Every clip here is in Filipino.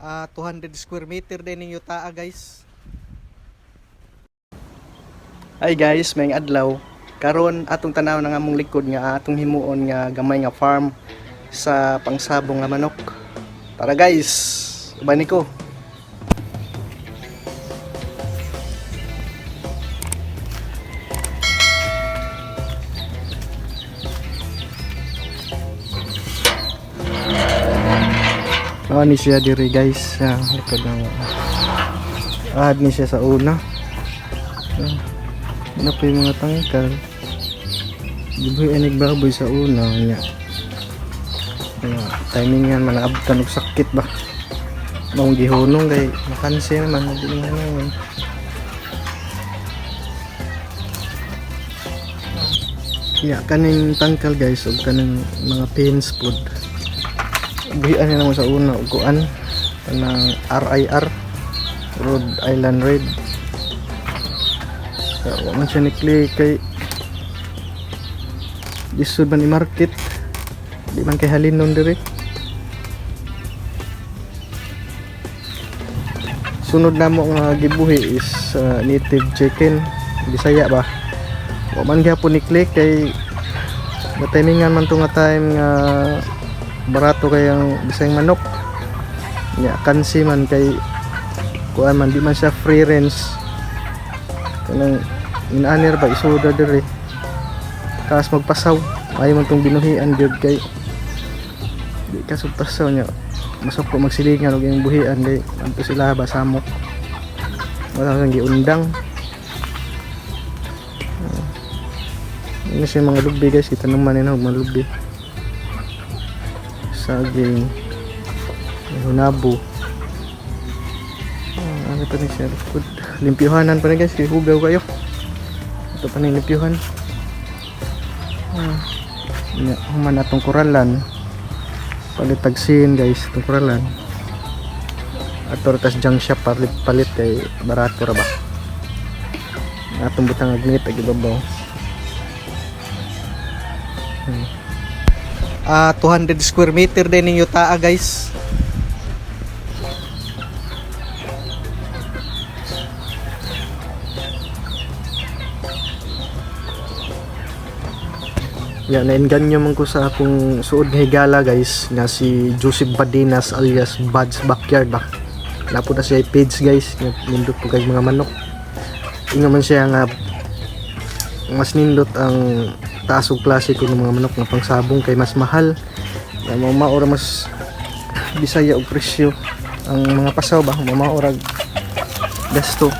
200 square meter din ninyo taa guys. Hi guys, may adlaw. Karon atong tanaw na nga mong likod nga atong himuon nga gamay nga farm sa pangsabong nga manok. Tara guys, ubani ko. Ni siya diri guys, likod ng add ni siya sa una. Ano pa yung mga tangkal, gibuhi anig baboy sa una niya. Timing yan, manabtan og sakit ba mong gihunong kay makansi naman hindi naman. Kaning tangkal guys ug kaning mga pins food buhian na naman sa una ug kuan kanang RIR, Rhode Island Red. Wala man siya ni-click kay disod man i-market, di man kay halinon diri. Sunod na mo nga gibuhi is native chicken, Bisaya ba. Wala man gyapon ni-click kay matimingan man to nga time nga barato kayang bisayang manok. Kansi man kay kuan man di man siya free range. Kanang inaanir ba isuda diri kas magpasaw ayaw man tong binuhian gyud kay di kas magpasaw nya masok ko magsilingan og yung buhian kay anto sila ba samok wala kang giundang. Ini siya mga lubi guys, kita naman na mga lubi saging hunabo. Ano pa rin siya likod, limpyuhanan pa rin guys, hugaw kayo. Ito pa rin limpyuhan. Human atong kuralan palitagsin guys, itong kuralan ato tas junk shop palit kay barato ra ba atong butang agnit ag ibabaw. 200 square meter din ninyo taa guys. Nainganyo man ko sa akong suod nga higala guys nga si Joseph Badinas alias Bud's Backyard ba. Napo na siya page guys, nindot po kay mga manok. Inga man siya nga mas nindot ang taas og klase ko ng mga manok nga pangsabong kay mas mahal. Maura mas Bisaya og presyo ang mga pasaw ba, maura gasto.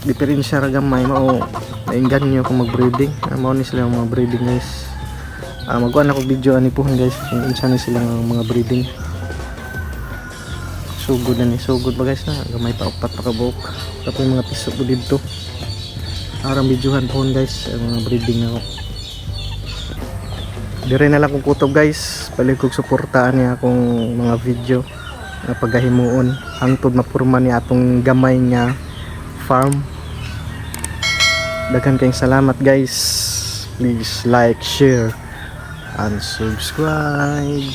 Diferensya ra gamay mao nainganyo kung mag-breeding. Mao ni sila mga breeding guys. Magkuhan ako video ani po guys kung unsa ni silang mga breeding. Sugod na ni sugod ba guys na gamay pa upat pa kabuok tapos yung mga piso po dito arang videohan po guys ang mga breeding ako. Dire na lang kong kutob guys, balik kong suportaan niya akong mga video na paghahimuon hangtod mapurma ni atong gamay nga farm. Daghan kayong salamat guys, please like, share and subscribe.